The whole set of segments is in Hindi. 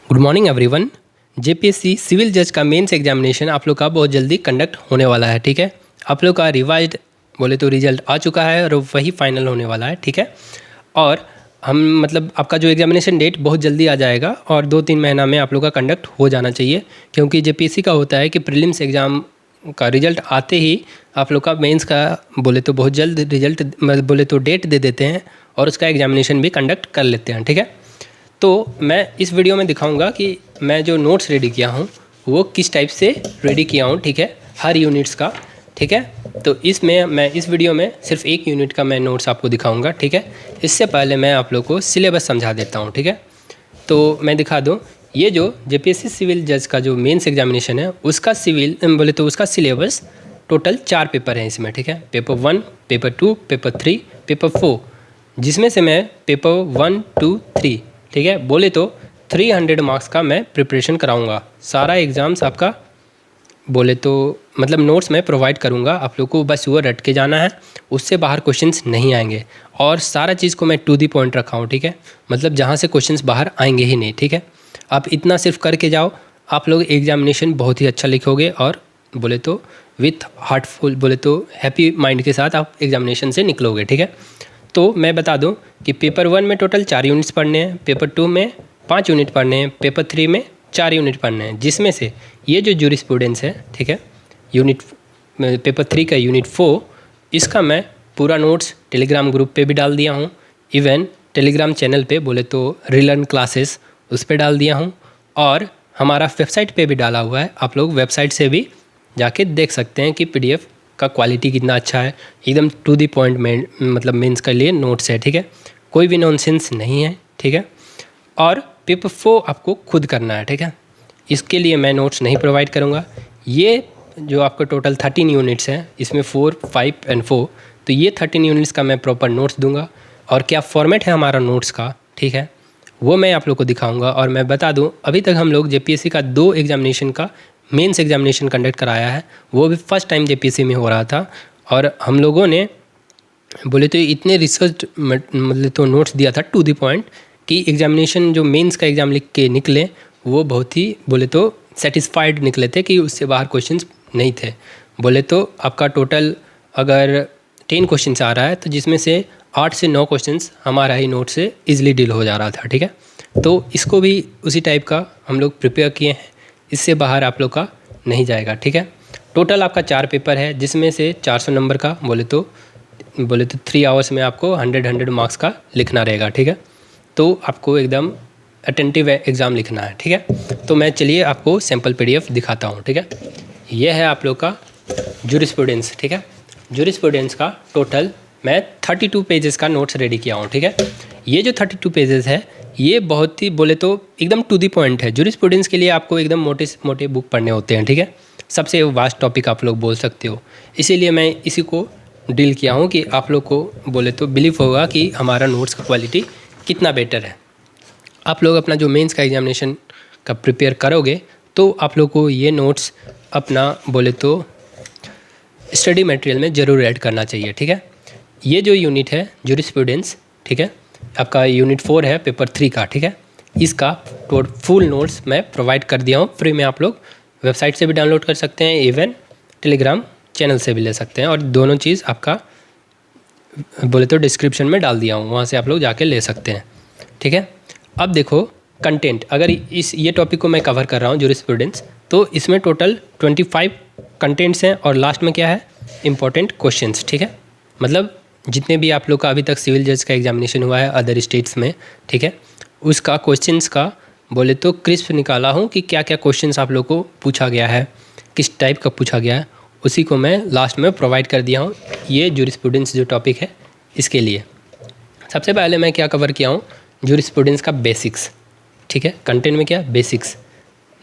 Good morning everyone. JPSC civil जज का मेंस एग्जामिनेशन आप लोग का बहुत जल्दी कंडक्ट होने वाला है। ठीक है, आप लोग का रिवाइज्ड बोले तो रिजल्ट आ चुका है और वही फाइनल होने वाला है। ठीक है, और हम मतलब आपका जो एग्जामिनेशन डेट बहुत जल्दी आ जाएगा और 2-3 महीना में आप लोग का कंडक्ट हो जाना चाहिए, क्योंकि जेपीएससी का होता है कि प्रीलिम्स एग्ज़ाम का रिजल्ट आते ही आप लोग का मेंस का बोले तो बहुत जल्द रिजल्ट बोले तो डेट दे देते हैं और उसका एग्जामिनेशन भी कंडक्ट कर लेते हैं। ठीक है, तो मैं इस वीडियो में दिखाऊंगा कि मैं जो नोट्स रेडी किया हूँ वो किस टाइप से रेडी किया हूँ। ठीक है, हर यूनिट्स का। ठीक है, तो इसमें मैं इस वीडियो में सिर्फ एक यूनिट का मैं नोट्स आपको दिखाऊंगा। ठीक है, इससे पहले मैं आप लोग को सिलेबस समझा देता हूँ। ठीक है, तो मैं दिखा दूँ, ये जो जेपीएससी सिविल जज का जो मेंस एग्जामिनेशन है उसका सिविल बोले तो उसका सिलेबस टोटल 4 पेपर हैं इसमें। ठीक है, पेपर 1, पेपर 2, पेपर 3, पेपर 4, जिसमें से मैं पेपर 1, 2, 3 ठीक है बोले तो 300 मार्क्स का मैं प्रिपरेशन कराऊंगा। सारा एग्ज़ाम्स आपका बोले तो मतलब नोट्स मैं प्रोवाइड करूंगा, आप लोग को बस वो रट के जाना है, उससे बाहर क्वेश्चंस नहीं आएंगे। और सारा चीज़ को मैं टू दी पॉइंट रखा हूँ। ठीक है, मतलब जहाँ से क्वेश्चंस बाहर आएंगे ही नहीं। ठीक है, आप इतना सिर्फ करके जाओ, आप लोग एग्जामिनेशन बहुत ही अच्छा लिखोगे और बोले तो विथ हार्टफुल बोले तो हैप्पी माइंड के साथ आप एग्जामिनेशन से निकलोगे। ठीक है, तो मैं बता दूं कि पेपर 1 में टोटल 4 यूनिट्स पढ़ने हैं, पेपर 2 में 5 यूनिट पढ़ने हैं, पेपर 3 में 4 यूनिट पढ़ने हैं, जिसमें से ये जो जूरिस्प्रूडेंस है, ठीक है, यूनिट पेपर 3 का यूनिट 4, इसका मैं पूरा नोट्स टेलीग्राम ग्रुप पे भी डाल दिया हूँ। इवन टेलीग्राम चैनल पे बोले तो रीलर्न क्लासेस उस पर डाल दिया हूँ, और हमारा वेबसाइट पे भी डाला हुआ है। आप लोग वेबसाइट से भी जाके देख सकते हैं कि पीडीएफ का क्वालिटी कितना अच्छा है, एकदम टू दी पॉइंट में मतलब मेंस के लिए नोट्स है। ठीक है, कोई भी नॉनसेंस नहीं है। ठीक है, और पेपर 4 आपको खुद करना है। ठीक है, इसके लिए मैं नोट्स नहीं प्रोवाइड करूँगा। ये जो आपका टोटल 13 यूनिट्स हैं, इसमें 4, 5 एंड 4, तो ये 13 यूनिट्स का मैं प्रॉपर नोट्स दूंगा। और क्या फॉर्मेट है हमारा नोट्स का, ठीक है, वो मैं आप लोग को दिखाऊंगा। और मैं बता दूं, अभी तक हम लोग जेपीएससी का 2 एग्जामिनेशन का मेंस एग्जामिनेशन कंडक्ट कराया है, वो भी फर्स्ट टाइम जेपीएससी में हो रहा था। और हम लोगों ने बोले तो इतने रिसर्च मतलब तो नोट्स दिया था टू दी पॉइंट कि एग्जामिनेशन जो मेंस का एग्ज़ाम लिख के निकले वो बहुत ही बोले तो सेटिस्फाइड निकले थे कि उससे बाहर क्वेश्चंस नहीं थे। बोले तो आपका टोटल अगर 10 क्वेश्चंस आ रहा है तो जिसमें से 8 से 9 क्वेश्चंस हमारा ही नोट से ईजिली डील हो जा रहा था। ठीक है, तो इसको भी उसी टाइप का हम लोग प्रिपेयर किए हैं, इससे बाहर आप लोग का नहीं जाएगा। ठीक है, टोटल आपका 4 पेपर है, जिसमें से 400 नंबर का बोले तो 3 आवर्स में आपको 100 मार्क्स का लिखना रहेगा। ठीक है, तो आपको एकदम अटेंटिव एग्ज़ाम लिखना है। ठीक है, तो मैं चलिए आपको सैम्पल पीडीएफ दिखाता हूँ। ठीक है, यह है आप लोग का जूरिस्प्रूडेंस। ठीक है, जूरिस्प्रूडेंस का टोटल मैं 32 पेजेस का नोट्स रेडी किया हूँ। ठीक है, ये जो 32 पेजेस है ये बहुत ही बोले तो एकदम टू दी पॉइंट है। जूरिस्प्रूडेंस के लिए आपको एकदम मोटे बुक पढ़ने होते हैं। ठीक है, सबसे वास्ट टॉपिक आप लोग बोल सकते हो, इसीलिए मैं इसी को डील किया हूँ कि आप लोग को बोले तो बिलीव होगा कि हमारा नोट्स का क्वालिटी कितना बेटर है। आप लोग अपना जो मेंस का एग्जामिनेशन का प्रिपेयर करोगे तो आप लोग को ये नोट्स अपना बोले तो स्टडी मटेरियल में ज़रूर ऐड करना चाहिए। ठीक है, ये जो यूनिट है जूरिस्प्रूडेंस, ठीक है, आपका यूनिट 4 है पेपर 3 का। ठीक है, इसका फुल नोट्स मैं प्रोवाइड कर दिया हूँ फ्री में, आप लोग वेबसाइट से भी डाउनलोड कर सकते हैं, इवन टेलीग्राम चैनल से भी ले सकते हैं, और दोनों चीज़ आपका बोले तो डिस्क्रिप्शन में डाल दिया हूँ, वहाँ से आप लोग जाके ले सकते हैं। ठीक है, अब देखो कंटेंट, अगर ये टॉपिक को मैं कवर कर रहा हूँ जूरिस्प्रूडेंस, तो इसमें टोटल 25 कंटेंट्स हैं और लास्ट में क्या है, इंपॉर्टेंट क्वेश्चंस। ठीक है, मतलब जितने भी आप लोग का अभी तक सिविल जज का एग्जामिनेशन हुआ है अदर स्टेट्स में, ठीक है, उसका क्वेश्चंस का बोले तो क्रिस्प निकाला हूँ कि क्या क्या क्वेश्चंस आप लोग को पूछा गया है, किस टाइप का पूछा गया है, उसी को मैं लास्ट में प्रोवाइड कर दिया हूँ। ये जूरिस्प्रूडेंस जो टॉपिक है इसके लिए सबसे पहले मैं क्या कवर किया हूँ, जूरिस्प्रूडेंस का बेसिक्स। ठीक है, कंटेंट में क्या basics,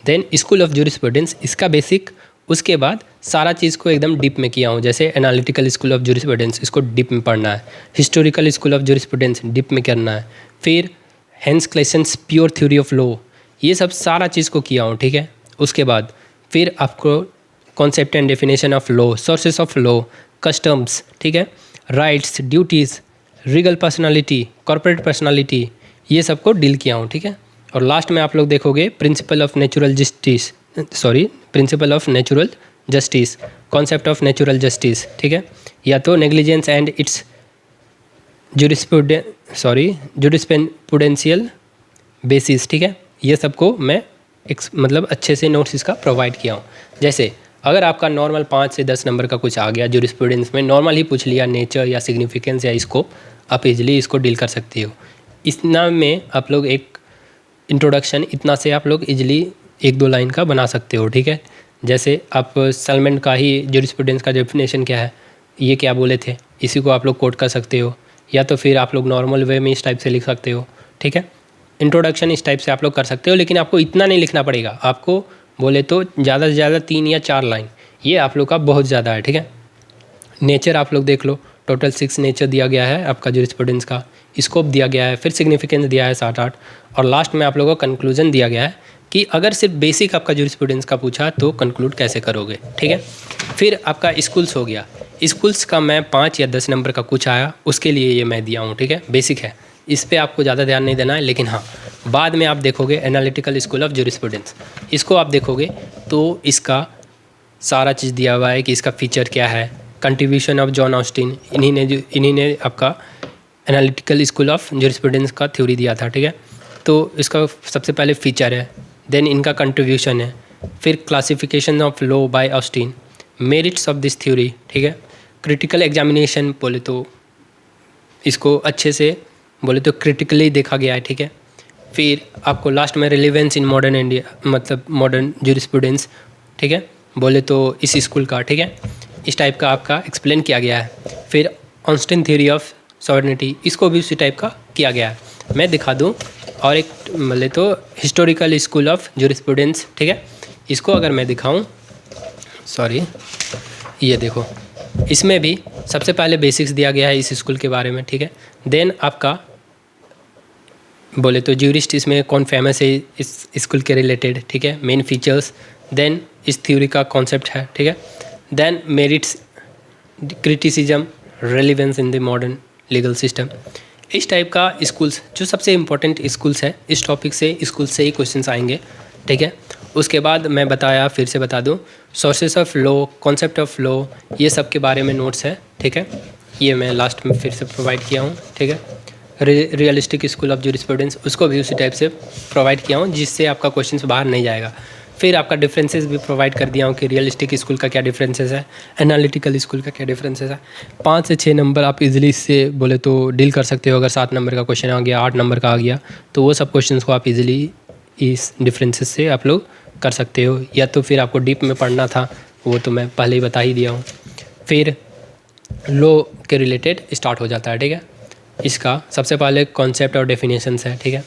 then school of jurisprudence इसका बेसिक, उसके बाद सारा चीज़ को एकदम डीप में किया हूँ, जैसे एनालिटिकल स्कूल ऑफ जूरिस्प्रूडेंस इसको डीप में पढ़ना है, historical school of jurisprudence deep में करना है, फिर Hans Kelsen's pure theory of law, ये सब सारा चीज़ को किया हूँ। ठीक है, उसके बाद फिर आपको concept and definition of law, sources of law, customs, ठीक है, rights, duties, Regal personality, corporate personality, ये सब को डील किया हूँ। ठीक है, और लास्ट में आप लोग देखोगे principle of natural justice, concept of natural justice, ठीक है, या तो नेग्लिजेंस एंड इट्स जुरिस्प्रूडेंशियल बेसिस, ठीक है। ये सबको मैं मतलब अच्छे से नोट्स इसका प्रोवाइड किया हूँ। जैसे अगर आपका नॉर्मल 5 से 10 नंबर का कुछ आ गया जुरिस्प्रूडेंस में, नॉर्मल ही पूछ लिया, नेचर या सिग्निफिकेंस या स्कोप, आप इजीली इसको डील कर सकते हो। इतना में आप लोग एक इंट्रोडक्शन इतना से आप लोग इजीली 1-2 लाइन का बना सकते हो, ठीक है। जैसे आप सलमन का ही जुरिस्प्रूडेंस का डेफिनेशन क्या है, ये क्या बोले थे, इसी को आप लोग कोट कर सकते हो, या तो फिर आप लोग नॉर्मल वे में इस टाइप से लिख सकते हो, ठीक है। इंट्रोडक्शन इस टाइप से आप लोग कर सकते हो, लेकिन आपको इतना नहीं लिखना पड़ेगा। आपको बोले तो ज़्यादा से ज़्यादा 3 या 4 लाइन, ये आप लोग का बहुत ज़्यादा है, ठीक है। नेचर आप लोग देख लो, टोटल 6 नेचर दिया गया है आपका जुरिस्प्रूडेंस का, स्कोप दिया गया है, फिर सिग्निफिकेंस दिया है 7-8, और लास्ट में आप लोगों को कंक्लूजन दिया गया है कि अगर सिर्फ बेसिक आपका जुरिस्प्रूडेंस का पूछा तो कंक्लूड कैसे करोगे, ठीक है। फिर आपका स्कूल्स हो गया, स्कूल्स का मैं 5 या 10 नंबर का कुछ आया, उसके लिए ये मैं दिया हूँ, ठीक है। बेसिक है, इस पर आपको ज़्यादा ध्यान नहीं देना है, लेकिन हाँ बाद में आप देखोगे एनालिटिकल स्कूल ऑफ जुरिस्प्रूडेंस, इसको आप देखोगे तो इसका सारा चीज़ दिया हुआ है कि इसका फीचर क्या है, कंट्रीब्यूशन ऑफ जॉन ऑस्टिन, इन्हीं ने आपका एनालिटिकल स्कूल ऑफ जुरिस्प्रूडेंस का थ्योरी दिया था, ठीक है। तो इसका सबसे पहले फीचर है, देन इनका कंट्रीब्यूशन है, फिर classification of law by Austin, merits of this theory, ठीक है। क्रिटिकल एग्जामिनेशन बोले तो इसको अच्छे से बोले तो क्रिटिकली देखा गया है, ठीक है। फिर आपको लास्ट में रिलेवेंस इन मॉडर्न इंडिया, मतलब मॉडर्न जुरिस्प्रूडेंस, ठीक है, बोले तो इस स्कूल का, ठीक है, इस टाइप का आपका एक्सप्लेन किया गया है। फिर ऑस्टिन थ्योरी ऑफ सॉवरेनिटी, इसको भी उसी टाइप का किया गया है। मैं दिखा दूँ, और एक बोले तो हिस्टोरिकल स्कूल ऑफ जुरिस्प्रूडेंस, ठीक है, इसको अगर मैं दिखाऊँ, ये देखो, इसमें भी सबसे पहले बेसिक्स दिया गया है इस स्कूल के बारे में, ठीक है। देन आपका बोले तो ज्यूरिस्ट इसमें कौन फेमस है इस स्कूल के रिलेटेड, ठीक है, मेन फीचर्स, देन इस थ्योरी का कॉन्सेप्ट है, ठीक है। Then merits, criticism, relevance in the modern legal system, इस टाइप का स्कूल्स जो सबसे इम्पोर्टेंट स्कूल्स है, इस टॉपिक से स्कूल से ही क्वेश्चंस आएंगे, ठीक है। उसके बाद मैं बताया, फिर से बता दूं, sources of law, concept of law, ये सब के बारे में नोट्स है, ठीक है। ये मैं लास्ट में फिर से प्रोवाइड किया हूँ, ठीक है। रियलिस्टिक स्कूल ऑफ जुरिस्प्रूडेंस, उसको भी उसी टाइप से प्रोवाइड किया हूँ, जिससे आपका क्वेश्चन बाहर नहीं जाएगा। फिर आपका डिफरेंसेस भी प्रोवाइड कर दिया हूँ कि रियलिस्टिक स्कूल का क्या डिफरेंसेस है, एनालिटिकल स्कूल का क्या डिफरेंसेस है। 5 से 6 नंबर आप इजीली इससे बोले तो डील कर सकते हो। अगर 7 नंबर का क्वेश्चन आ गया, 8 नंबर का आ गया, तो वो सब क्वेश्चंस को आप इजीली इस डिफरेंसेस से आप लोग कर सकते हो। या तो फिर आपको डीप में पढ़ना था, वो तो मैं पहले ही बता ही दिया हूँ। फिर लॉ के रिलेटेड स्टार्ट हो जाता है, ठीक है। इसका सबसे पहले कॉन्सेप्ट और डेफिनेशंस है, ठीक है।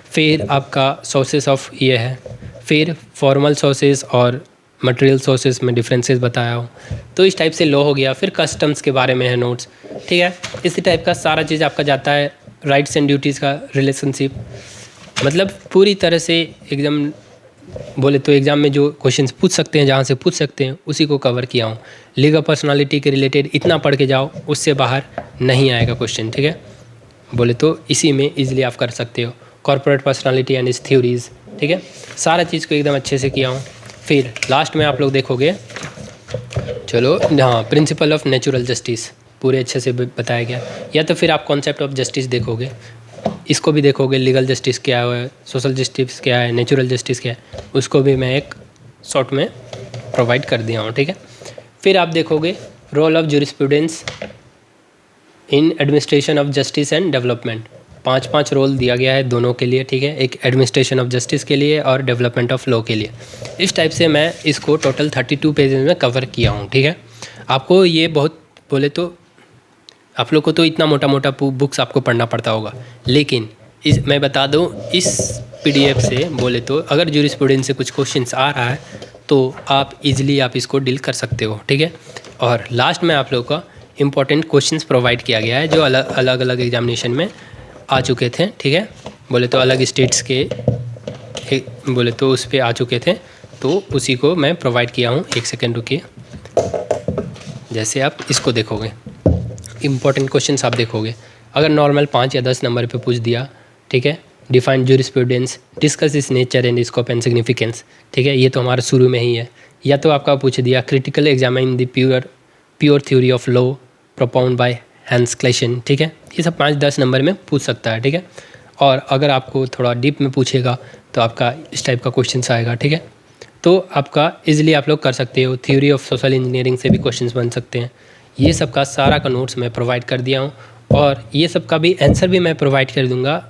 फिर आपका सोर्सेस ऑफ ये है, फिर फॉर्मल सोर्सेस और मटेरियल सोर्सेस में डिफरेंसेस बताया हूँ। तो इस टाइप से लॉ हो गया। फिर कस्टम्स के बारे में है नोट्स, ठीक है। इसी टाइप का सारा चीज़ आपका जाता है। राइट्स एंड ड्यूटीज़ का रिलेशनशिप, मतलब पूरी तरह से एकदम बोले तो एग्ज़ाम में जो क्वेश्चंस पूछ सकते हैं, जहाँ से पूछ सकते हैं, उसी को कवर किया हूँ। लीगल पर्सनालिटी के रिलेटेड इतना पढ़ के जाओ, उससे बाहर नहीं आएगा क्वेश्चन, ठीक है। बोले तो इसी में इजीली आप कर सकते हो। कॉर्पोरेट पर्सनालिटी एंड इस थ्योरीज़, ठीक है, सारा चीज़ को एकदम अच्छे से किया हूँ। फिर लास्ट में आप लोग देखोगे, चलो हाँ, प्रिंसिपल ऑफ नेचुरल जस्टिस पूरे अच्छे से बताया गया। या तो फिर आप कॉन्सेप्ट ऑफ जस्टिस देखोगे, इसको भी देखोगे, लीगल जस्टिस क्या है, सोशल जस्टिस क्या है, नेचुरल जस्टिस क्या है, उसको भी मैं एक शॉर्ट में प्रोवाइड कर दिया हूँ, ठीक है। फिर आप देखोगे role of jurisprudence in administration of justice and development. 5 role दिया गया है दोनों के लिए, ठीक है, एक एडमिनिस्ट्रेशन ऑफ जस्टिस के लिए और डेवलपमेंट ऑफ लॉ के लिए। इस टाइप से मैं इसको टोटल 32 पेजेस में कवर किया हूँ, ठीक है। आपको ये बहुत बोले तो आप लोग को तो इतना मोटा मोटा बुक्स आपको पढ़ना पड़ता होगा, लेकिन मैं बता दूं, इस PDF से बोले तो अगर जुरिस्प्रूडेंस से कुछ क्वेश्चंस आ रहा है तो आप इजीली आप इसको डील कर सकते हो, ठीक है। और लास्ट में आप लोग का इम्पोर्टेंट क्वेश्चंस प्रोवाइड किया गया है जो अलग अलग एग्जामिनेशन में आ चुके थे, ठीक है। बोले तो अलग स्टेट्स के बोले तो उस पर आ चुके थे, तो उसी को मैं प्रोवाइड किया हूँ। 1 सेकेंड रुकिए। जैसे आप इसको देखोगे, इम्पॉर्टेंट क्वेश्चंस आप देखोगे, अगर नॉर्मल 5 या 10 नंबर पे पूछ दिया, ठीक है, डिफाइन जूरिस्प्रूडेंस, डिस्कस इस nature and scope and significance, ठीक है, ये तो हमारा शुरू में ही है। या तो आपका पूछ दिया critical examine the pure theory of law propound by Hans Kelsen, ठीक है, ये सब 5-10 नंबर में पूछ सकता है, ठीक है। और अगर आपको थोड़ा डीप में पूछेगा तो आपका इस टाइप का क्वेश्चन आएगा, ठीक है। तो आपका इजीली आप लोग कर सकते हो। थ्योरी ऑफ सोशल इंजीनियरिंग से भी क्वेश्चंस बन सकते हैं। ये सब का सारा का नोट्स मैं प्रोवाइड कर दिया हूँ और ये सब का भी आंसर भी मैं प्रोवाइड कर दूंगा,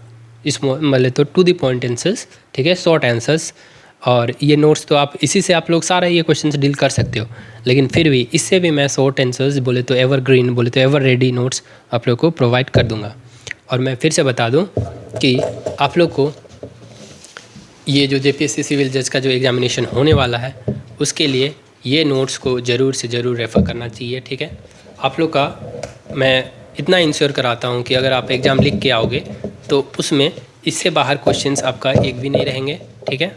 इस मतलब तो टू द पॉइंट आंसर्स, ठीक है, शॉर्ट आंसर्स। और ये नोट्स तो आप इसी से आप लोग सारा ये क्वेश्चंस डील कर सकते हो, लेकिन फिर भी इससे भी मैं शॉर्ट आंसर्स बोले तो एवरग्रीन, बोले तो एवर रेडी नोट्स आप लोग को प्रोवाइड कर दूंगा। और मैं फिर से बता दूं कि आप लोग को ये जो जेपीएससी सिविल जज का जो एग्जामिनेशन होने वाला है उसके लिए ये नोट्स को ज़रूर से ज़रूर रेफ़र करना चाहिए, ठीक है। आप लोग का मैं इतना इंश्योर कराता हूँ कि अगर आप एग्ज़ाम लिख के आओगे तो उसमें इससे बाहर क्वेश्चंस आपका एक भी नहीं रहेंगे, ठीक है।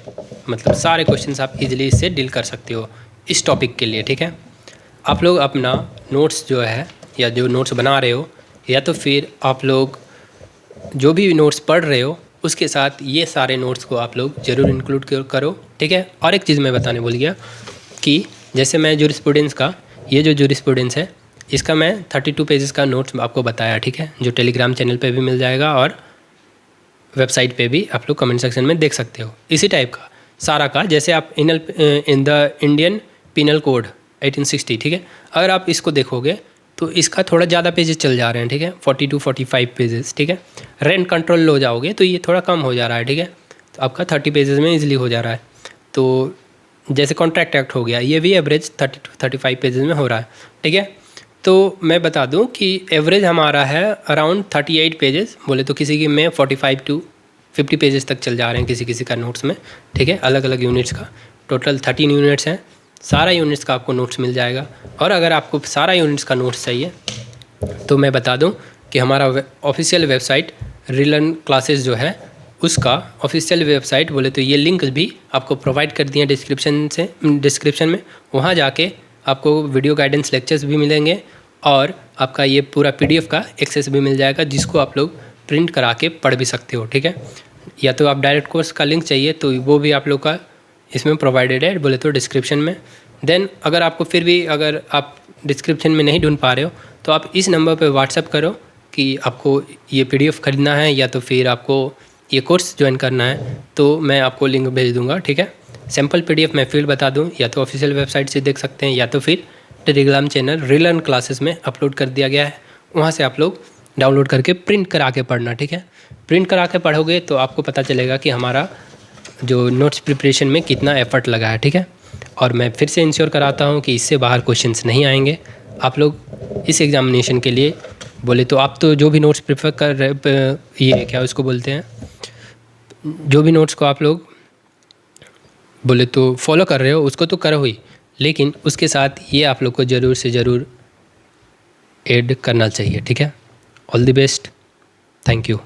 मतलब सारे क्वेश्चंस आप इजीली इससे डील कर सकते हो इस टॉपिक के लिए, ठीक है। आप लोग अपना नोट्स जो है या जो नोट्स बना रहे हो या तो फिर आप लोग जो भी नोट्स पढ़ रहे हो उसके साथ ये सारे नोट्स को आप लोग ज़रूर इंक्लूड करो, ठीक है। और एक चीज़ मैं बताने भूल गया कि जैसे मैं जूरिस्प्रूडेंस का ये जो जूरिस्प्रूडेंस है इसका मैं 32 पेजेस का नोट्स आपको बताया, ठीक है, जो टेलीग्राम चैनल पे भी मिल जाएगा और वेबसाइट पे भी आप लोग कमेंट सेक्शन में देख सकते हो। इसी टाइप का सारा का जैसे आप in the Indian penal code 1860, ठीक है, अगर आप इसको देखोगे तो इसका थोड़ा ज़्यादा पेजेस चल जा रहे हैं, ठीक है, 42-45 पेजेस, ठीक है। रेंट कंट्रोल लो जाओगे तो ये थोड़ा कम हो जा रहा है, ठीक है, तो आपका 30 पेजेस में इजीली हो जा रहा है। तो जैसे कॉन्ट्रैक्ट एक्ट हो गया ये भी एवरेज 30-35 पेजेस में हो रहा है, ठीक है। तो मैं बता दूं कि एवरेज हमारा है अराउंड 38 पेजेस, बोले तो किसी की में 45-50 पेजेस तक चल जा रहे हैं किसी किसी का नोट्स में, ठीक है, अलग अलग यूनिट्स का। टोटल 13 यूनिट्स हैं, सारा यूनिट्स का आपको नोट्स मिल जाएगा। और अगर आपको सारा यूनिट्स का नोट्स चाहिए तो मैं बता दूं कि हमारा ऑफिशियल वेबसाइट रीलर्न क्लासेस जो है उसका ऑफिशियल वेबसाइट बोले तो ये लिंक भी आपको प्रोवाइड कर दिए डिस्क्रिप्शन में। वहाँ जाके आपको वीडियो गाइडेंस लेक्चर्स भी मिलेंगे और आपका ये पूरा PDF का एक्सेस भी मिल जाएगा जिसको आप लोग प्रिंट करा के पढ़ भी सकते हो, ठीक है। या तो आप डायरेक्ट कोर्स का लिंक चाहिए तो वो भी आप लोग का इसमें प्रोवाइडेड है, बोले तो डिस्क्रिप्शन में। देन अगर आपको फिर भी अगर आप डिस्क्रिप्शन में नहीं ढूंढ पा रहे हो तो आप इस नंबर पर व्हाट्सअप करो कि आपको ये PDF खरीदना है या तो फिर आपको ये कोर्स ज्वाइन करना है, तो मैं आपको लिंक भेज दूँगा, ठीक है। सैम्पल PDF मैं फील्ड बता दूं या तो ऑफिशियल वेबसाइट से देख सकते हैं या तो फिर टेलीग्राम चैनल रीलर्न क्लासेस में अपलोड कर दिया गया है, वहाँ से आप लोग डाउनलोड करके प्रिंट करा के पढ़ना, ठीक है। प्रिंट करा के पढ़ोगे तो आपको पता चलेगा कि हमारा जो नोट्स प्रिपरेशन में कितना एफर्ट लगा है, ठीक है। और मैं फिर से इंश्योर कराता हूँ कि इससे बाहर क्वेश्चंस नहीं आएंगे। आप लोग इस एग्जामिनेशन के लिए बोले तो आप तो जो भी नोट्स प्रिफर कर रहे ये क्या उसको बोलते हैं, जो भी नोट्स को आप लोग बोले तो फॉलो कर रहे हो उसको तो करो ही, लेकिन उसके साथ ये आप लोग को ज़रूर से ज़रूर ऐड करना चाहिए, ठीक है। All the best, thank you.